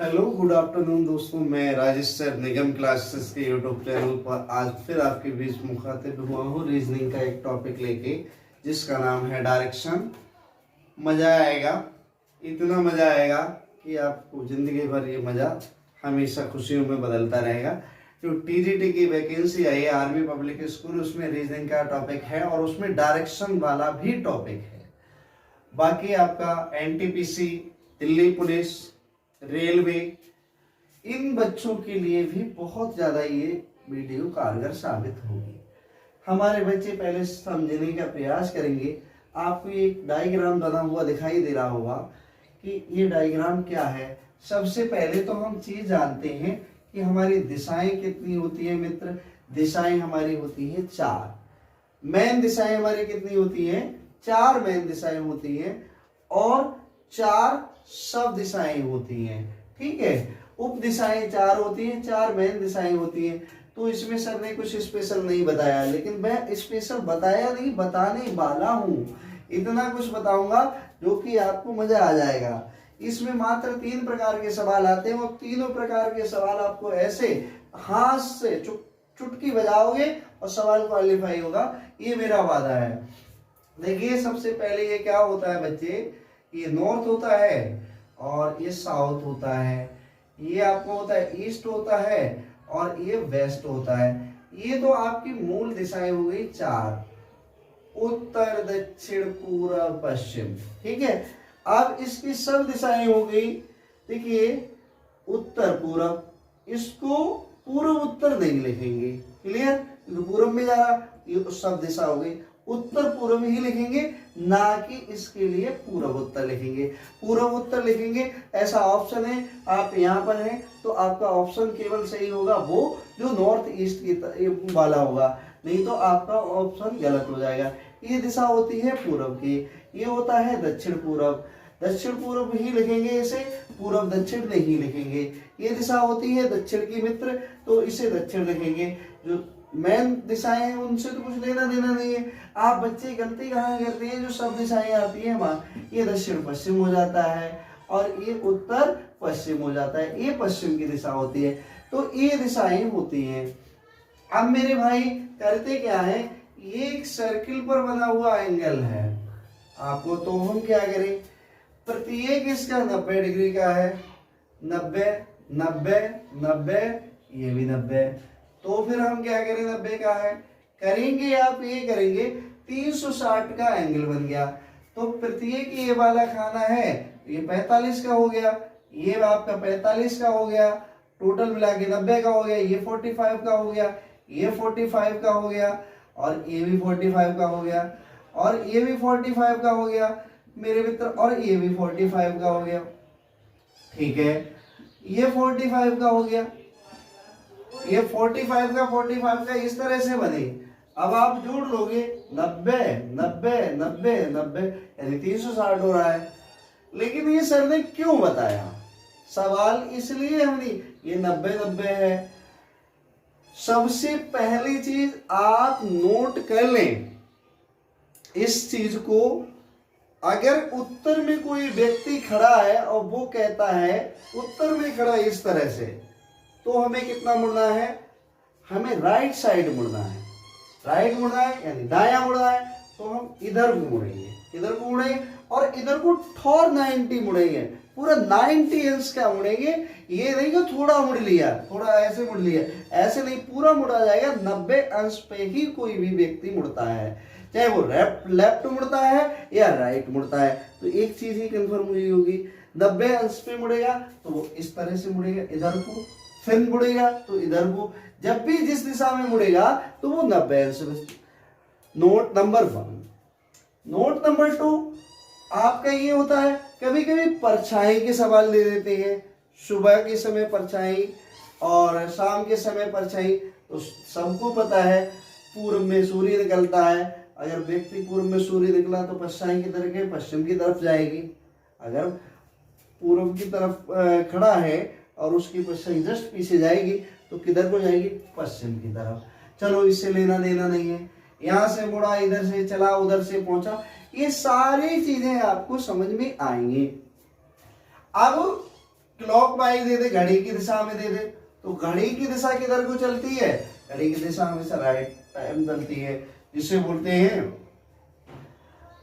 Hello good afternoon दोस्तों, मैं Rajesh sir निगम classes के यूट्यूब चैनल पर आज फिर आपके बीच मुखातिब हुआ हूँ रीजनिंग का एक टॉपिक लेके, जिसका नाम है डायरेक्शन। मज़ा आएगा, इतना मज़ा आएगा कि आपको ज़िंदगी भर ये मज़ा हमेशा खुशियों में बदलता रहेगा। जो टीजीटी की वैकेंसी आई है आर्मी पब्लिक स्कूल, उसमें रीजनिंग का टॉपिक है और उसमें डायरेक्शन वाला भी टॉपिक है। बाकी आपका एनटीपीसी, दिल्ली पुलिस, रेलवे, इन बच्चों के लिए भी बहुत ज़्यादा ये वीडियो कारगर साबित होगी। हमारे बच्चे पहले समझने का प्रयास करेंगे। आपको एक डायग्राम बना हुआ दिखाई दे रहा होगा कि ये डायग्राम क्या है। सबसे पहले तो हम चीज़ जानते हैं कि हमारी दिशाएं कितनी होती है मित्र। दिशाएं हमारी होती है 4। मेन दिशाएं हमारी कितनी होती हैं? 4 मेन दिशाएं होती हैं और 4 सब दिशाएं होती हैं। ठीक है, उप दिशाएं 4 होती हैं, 4 मेन दिशाएं होती हैं। तो इसमें सर ने कुछ स्पेशल नहीं बताया, लेकिन मैं स्पेशल बताया नहीं, बताने वाला हूं। इतना कुछ बताऊंगा जो कि आपको मजा आ जाएगा। इसमें मात्र 3 प्रकार के सवाल आते हैं और तीनों प्रकार के सवाल आपको ऐसे हाथ से चुटकी बजाओगे और सवाल क्वालिफाई होगा, ये मेरा वादा है। देखिए, सबसे पहले ये क्या होता है बच्चे, ये नॉर्थ होता है और ये साउथ होता है। ये आपको होता है ईस्ट होता है और ये वेस्ट होता है। ये तो आपकी मूल दिशाएं हो गई 4, उत्तर, दक्षिण, पूर्व, पश्चिम। ठीक है, अब इसकी सब दिशाएं हो गई। देखिए, उत्तर पूर्व, इसको पूर्व उत्तर नहीं लिखेंगे, क्लियर, पूर्व में जा रहा, ये सब दिशा हो गई। उत्तर पूर्व ही लिखेंगे, ना कि इसके लिए पूर्व उत्तर लिखेंगे। पूर्व उत्तर लिखेंगे ऐसा ऑप्शन है, आप यहाँ पर हैं तो आपका ऑप्शन केवल सही होगा वो जो नॉर्थ ईस्ट की वाला होगा, नहीं तो आपका ऑप्शन गलत हो जाएगा। ये दिशा होती है पूर्व की, ये होता है दक्षिण पूर्व। दक्षिण पूर्व ही लिखेंगे इसे, पूर्व दक्षिण नहीं लिखेंगे। ये दिशा होती है दक्षिण की मित्र, तो इसे दक्षिण लिखेंगे। जो मेन दिशाएं हैं उनसे तो कुछ लेना देना नहीं है। आप बच्चे गलती कहाँ करते हैं, जो सब दिशाएं आती है वहां, ये दक्षिण पश्चिम हो जाता है और ये उत्तर पश्चिम हो जाता है, ये पश्चिम की दिशा होती है। तो ये दिशाएं होती हैं। अब मेरे भाई करते क्या है, ये एक सर्किल पर बना हुआ एंगल है आपको, तो हम क्या करें, प्रत्येक इसका 90 डिग्री का है, 90 90 90, ये भी 90। तो फिर हम क्या करें, 90 का है, करेंगे आप ये करेंगे 360 का एंगल बन गया। तो प्रत्येक ये वाला खाना है, ये 45 का हो गया, ये आपका 45 का हो गया, टोटल मिला के 90 का हो गया, ये 45 का हो गया, ये 45 का हो गया और ये भी 45 का हो गया और ये भी 45 का हो गया मेरे मित्र, और ये भी 45 का हो गया। ठीक है, ये 45 का हो गया, ये 45 का इस तरह से बने। अब आप जोड़ लोगे 90 90 90 90, यानी 360 हो रहा है। लेकिन ये सर ने क्यों बताया, सवाल इसलिए हमने ये 90 90 है। सबसे पहली चीज आप नोट कर लें इस चीज को, अगर उत्तर में कोई व्यक्ति खड़ा है और वो कहता है उत्तर में खड़ा इस तरह से, तो हमें कितना मुड़ना है, हमें राइट साइड मुड़ना है। राइट मुड़ना है यानी दायां मुड़ना है, तो हम इधर को मुड़ेंगे, इधर को मुड़ेंगे और इधर को ठोर 90 मुड़ेंगे, पूरा 90 अंश का मुड़ेंगे। ये नहीं कि थोड़ा मुड़ लिया, थोड़ा ऐसे मुड़ लिया, ऐसे नहीं, पूरा मुड़ा जाएगा। 90 अंश पे ही कोई भी व्यक्ति मुड़ता है, चाहे वो लेफ्ट मुड़ता है या राइट मुड़ता है। तो एक चीज ही कंफर्म हुई होगी, 90 अंश पे मुड़ेगा तो वो इस तरह से मुड़ेगा, इधर को, फिर मुड़ेगा तो इधर को। जब भी जिस दिशा में मुड़ेगा तो वो 90 अंश। Note number 1। नोट नंबर 2 आपका ये होता है, कभी कभी परछाई के सवाल दे देते हैं, सुबह के समय परछाई और शाम के समय परछाई। तो सबको पता है पूर्व में सूर्य निकलता है, अगर व्यक्ति पूर्व में सूर्य निकला तो परछाई की तरफ पश्चिम की तरफ जाएगी। अगर पूर्व की तरफ खड़ा है और उसकी परछाई जस्ट पीछे जाएगी तो किधर को जाएगी, पश्चिम की तरफ। चलो, इससे लेना देना नहीं है। यहाँ से मुड़ा, इधर से चला, उधर से पहुंचा, ये सारी चीजें आपको समझ में आएंगी। अब क्लॉकवाइज दे दे, घड़ी की दिशा में दे दे, तो घड़ी की दिशा किधर को चलती है, घड़ी की दिशा हमेशा राइट टाइम चलती है, जिसे बोलते हैं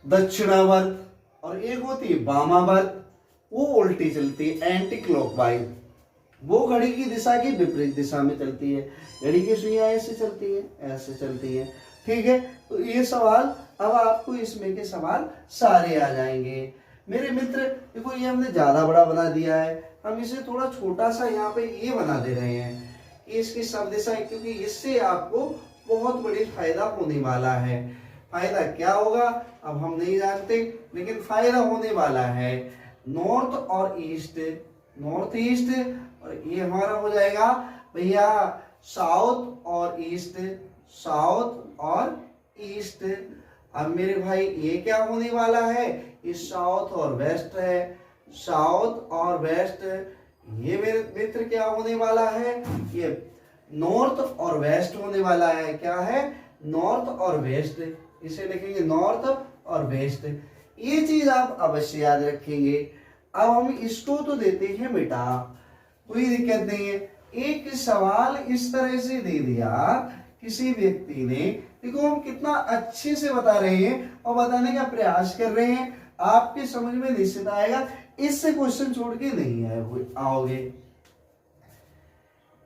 दक्षिणावर्त। और एक होती है वामावर्त, वो उल्टी चलती है, एंटी क्लॉकवाइज, वो घड़ी की दिशा की विपरीत दिशा में चलती है। घड़ी की सुइयां ऐसे चलती है, ऐसे चलती है, ठीक है। तो ये सवाल, अब आपको इसमें के सवाल सारे आ जाएंगे मेरे मित्र। देखो ये हमने ज्यादा बड़ा बना दिया है, हम इसे थोड़ा छोटा सा यहाँ पे ये बना दे रहे हैं कि इसकी सब दिशा, क्योंकि इससे आपको बहुत बड़ी फायदा होने वाला है। फायदा क्या होगा अब हम नहीं जानते, लेकिन फायदा होने वाला है। नॉर्थ और ईस्ट, नॉर्थ ईस्ट, और ये हमारा हो जाएगा भैया साउथ और ईस्ट, साउथ और ईस्ट। अब मेरे भाई ये क्या होने वाला है, ये साउथ और वेस्ट है, साउथ और वेस्ट। ये मेरे मित्र क्या होने वाला है, ये नॉर्थ और वेस्ट होने वाला है। क्या है, नॉर्थ और वेस्ट, इसे लिखेंगे नॉर्थ और वेस्ट। ये चीज आप अवश्य याद रखेंगे। अब हम इसको तो देते हैं बेटा, कोई दिक्कत नहीं है। एक सवाल इस तरह से दे दिया किसी व्यक्ति ने, देखो हम कितना अच्छे से बता रहे हैं और बताने का प्रयास कर रहे हैं, आपके समझ में निश्चित आएगा। इससे क्वेश्चन छोड़ के नहीं आओगे।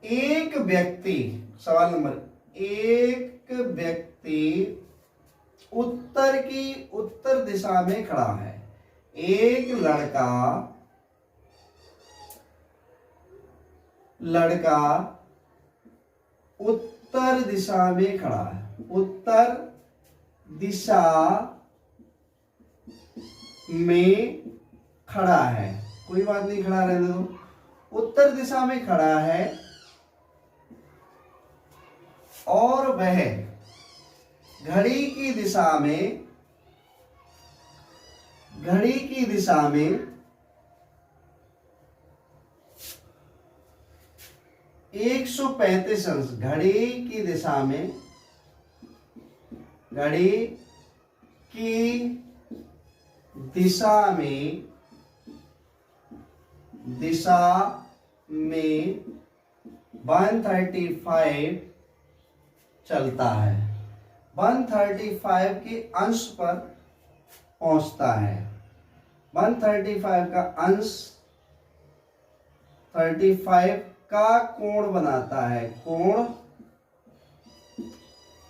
एक व्यक्ति, सवाल नंबर, एक व्यक्ति उत्तर दिशा में खड़ा है। एक लड़का उत्तर दिशा में खड़ा है, उत्तर दिशा में खड़ा है, कोई बात नहीं, खड़ा रहने दो। उत्तर दिशा में खड़ा है और वह घड़ी की दिशा में 135 अंश, घड़ी की दिशा में 135 चलता है, 135 के अंश पर पहुंचता है। 135 का अंश 35 का कोण बनाता है, कोण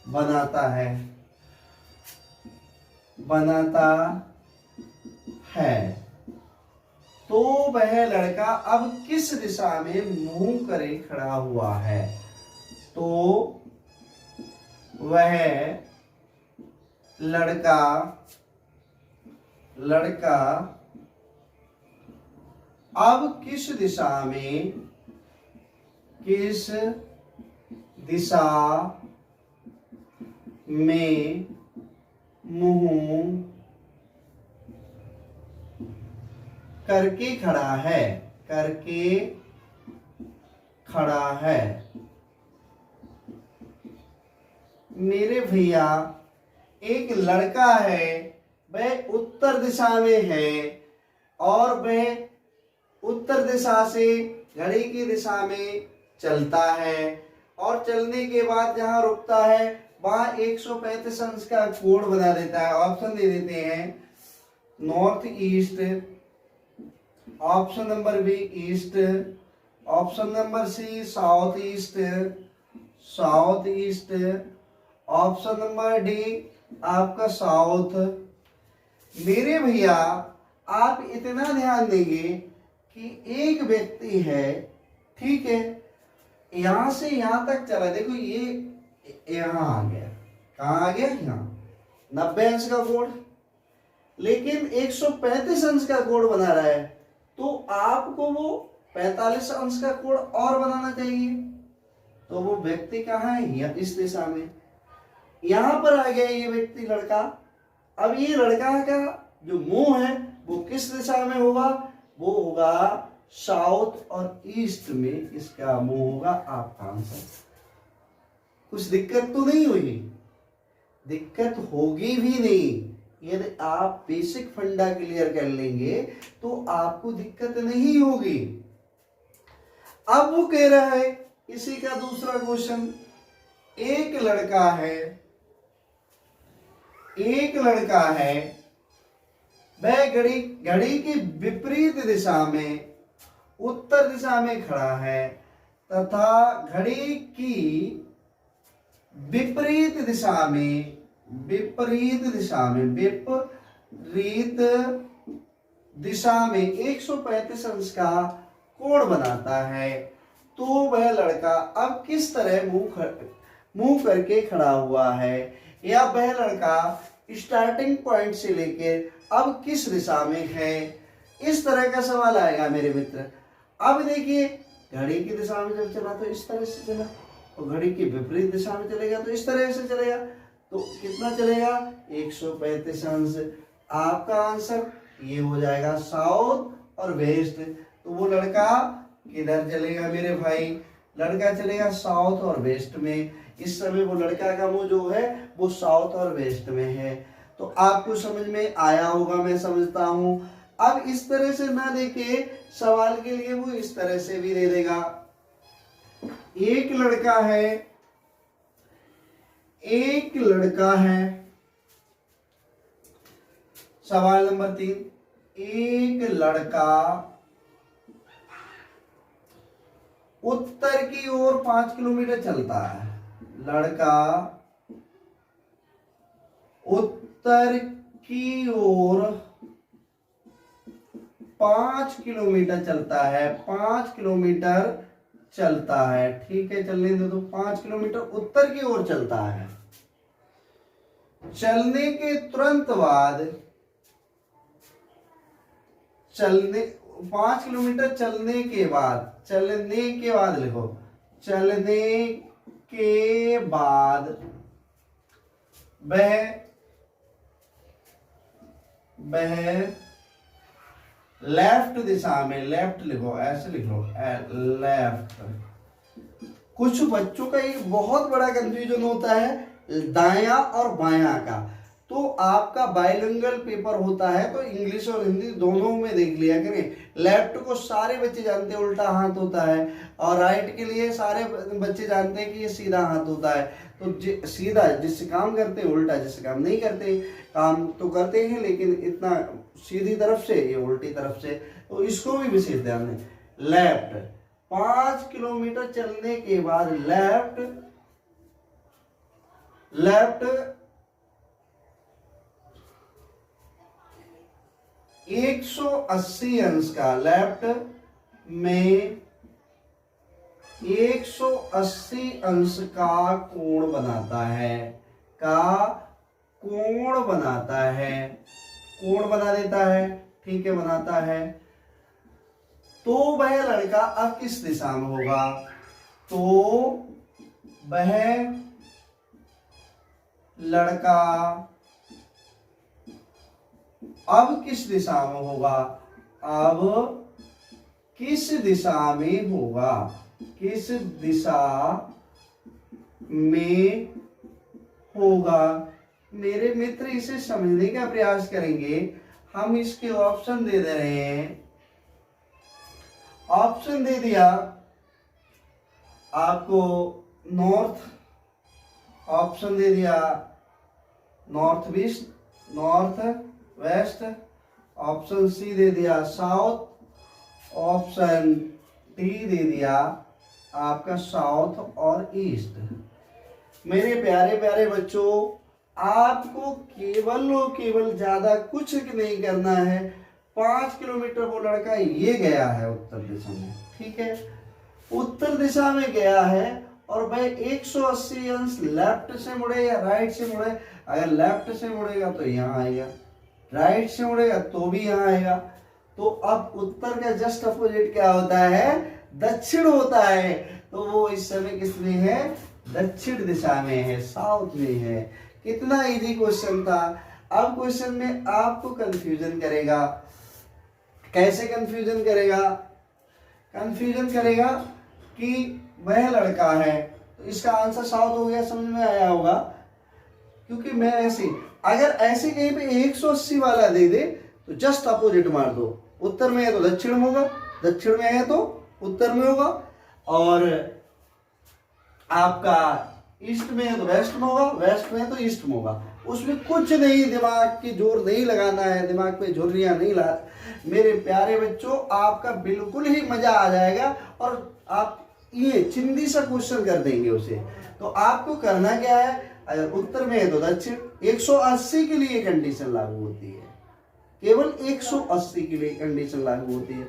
बनाता है। तो वह लड़का अब किस दिशा में मुंह करे खड़ा हुआ है, तो वह लड़का अब किस दिशा में मुंह करके खड़ा है। मेरे भैया एक लड़का है, वह उत्तर दिशा में है और वह उत्तर दिशा से घड़ी की दिशा में चलता है, और चलने के बाद जहां रुकता है वहां 135 अंश का कोण बना देता है। ऑप्शन दे देते हैं, north east, option number B east, option number C south east, option number D आपका साउथ। मेरे भैया आप इतना ध्यान देंगे कि एक व्यक्ति है, ठीक है, यहां से यहां तक चला, देखो ये यहां आ गया, कहां आ गया, यहां 90 अंश का कोण, लेकिन 135 अंश का कोण बना रहा है, तो आपको वो 45 अंश का कोण और बनाना चाहिए। तो वो व्यक्ति कहाँ है, या इस दिशा में, यहां पर आ गया ये व्यक्ति लड़का। अब ये लड़का का जो मुंह है वो किस दिशा में होगा, वो होगा साउथ और ईस्ट में, इसका मुंह होगा आपका आंसर। कुछ दिक्कत तो नहीं हुई, दिक्कत होगी भी नहीं। यदि आप बेसिक फंडा क्लियर कर लेंगे तो आपको दिक्कत नहीं होगी। अब वो कह रहा है इसी का दूसरा क्वेश्चन, एक लड़का है वह घड़ी की विपरीत दिशा में उत्तर दिशा में खड़ा है तथा घड़ी की विपरीत दिशा में 135 अंश का कोण बनाता है, तो वह लड़का अब किस तरह मुंह करके खड़ा हुआ है, या वह लड़का स्टार्टिंग पॉइंट से लेकर अब किस दिशा में है। इस तरह का सवाल आएगा मेरे मित्र। अब देखिए, घड़ी की दिशा में जब चला तो इस तरह से चला, और घड़ी की विपरीत दिशा में चलेगा तो इस तरह से चलेगा, तो कितना चलेगा 135 अंश। आपका आंसर ये हो जाएगा साउथ और वेस्ट। तो वो लड़का किधर चलेगा मेरे भाई, लड़का चलेगा साउथ और वेस्ट में। इस समय वो लड़का का मुंह जो है वो साउथ और वेस्ट में है। तो आपको समझ में आया होगा, मैं समझता हूं। अब इस तरह से ना देके सवाल के लिए वो इस तरह से भी दे देगा, एक लड़का है। सवाल नंबर 3, एक लड़का उत्तर की ओर 5 किलोमीटर चलता है। लड़का उत्तर की ओर 5 किलोमीटर चलता है, 5 किलोमीटर चलता है, ठीक है, चलने दो। तो 5 किलोमीटर उत्तर की ओर चलता है। चलने के तुरंत बाद 5 किलोमीटर चलने के बाद लिखो, चलने के बाद वह लेफ्ट दिशा में, लेफ्ट लिखो, ऐसे लिखो, लेफ्ट। कुछ बच्चों का एक बहुत बड़ा कंफ्यूजन होता है दाया और बायां का। तो आपका बाइलिंगुअल पेपर होता है तो इंग्लिश और हिंदी दोनों में देख लिया करें। लेफ्ट को सारे बच्चे जानते हैं उल्टा हाथ होता है, और राइट के लिए सारे बच्चे जानते हैं कि ये सीधा हाथ होता है। तो सीधा जिससे काम करते हैं, उल्टा जिससे काम नहीं करते। काम तो करते हैं लेकिन इतना सीधी तरफ से, ये उल्टी तरफ से, तो इसको भी विशेष ध्यान दें। लेफ्ट 5 किलोमीटर चलने के बाद लेफ्ट 180 अंश का, लेफ्ट में 180 अंश का कोण बनाता है, कोण बना देता है, ठीक है, बनाता है। तो वह लड़का अब किस दिशा में होगा, तो वह लड़का अब किस दिशा में होगा, किस दिशा में होगा। मेरे मित्र इसे समझने का प्रयास करेंगे। हम इसके ऑप्शन दे रहे हैं। ऑप्शन दे दिया आपको, नॉर्थ, ऑप्शन दे दिया north east, north west, option C दे दिया साउथ, ऑप्शन डी दे दिया आपका साउथ और ईस्ट। मेरे प्यारे प्यारे बच्चों, आपको केवल ज्यादा कुछ नहीं करना है। 5 किलोमीटर वो लड़का ये गया है उत्तर दिशा में, ठीक है, उत्तर दिशा में गया है, और भाई 180 अंश लेफ्ट से मुड़े या राइट से मुड़े। अगर लेफ्ट से मुड़ेगा तो यहाँ आएगा, राइट से मुड़ेगा तो भी यहाँ आएगा। तो अब उत्तर का जस्ट अपोजिट क्या होता है, दक्षिण होता है। तो वो इस समय किस में है, दक्षिण दिशा में है, साउथ में है। कितना इजी क्वेश्चन था। अब क्वेश्चन में आपको कंफ्यूजन करेगा। कैसे कंफ्यूजन करेगा कि वह लड़का है, तो इसका आंसर साउथ हो गया, समझ में आया होगा। क्योंकि मैं ऐसे, अगर ऐसे कहीं पे 180 वाला दे दे तो जस्ट अपोजिट मार दो। उत्तर में है तो दक्षिण में होगा, दक्षिण में है तो उत्तर में होगा। और आपका ईस्ट में है तो वेस्ट में होगा, वेस्ट में है तो ईस्ट में होगा। उसमें कुछ नहीं, दिमाग की जोर नहीं लगाना है, दिमाग पे झुर्रियां नहीं ला। मेरे प्यारे बच्चों, आपका बिल्कुल ही मजा आ जाएगा और आप ये चिंदी सा क्वेश्चन कर देंगे उसे। तो आपको करना क्या है, अगर उत्तर में है तो दक्षिण। 180 के लिए कंडीशन लागू होती है, केवल 180 के लिए कंडीशन लागू होती है।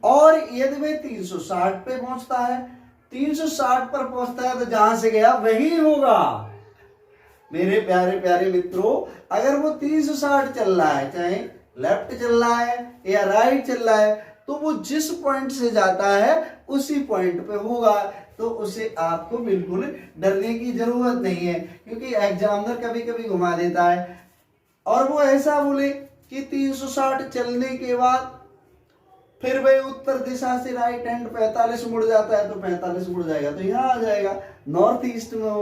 और यदि वह 360 पे पहुंचता है, 360 पर पहुंचता है तो जहां से गया वही होगा। मेरे प्यारे प्यारे मित्रों, अगर वो 360 चल रहा है, चाहे लेफ्ट चल रहा है या राइट चल रहा है, तो वो जिस पॉइंट से जाता है उसी पॉइंट पे होगा। तो उसे आपको बिल्कुल डरने की जरूरत नहीं है, क्योंकि एग्जामिनर कभी कभी घुमा देता है और वो ऐसा बोले कि 360 चलने के बाद फिर वही उत्तर दिशा से राइट हैंड 45 मुड़ जाता है, तो 45 मुड़ जाएगा तो यहाँ आ जाएगा, नॉर्थ ईस्ट में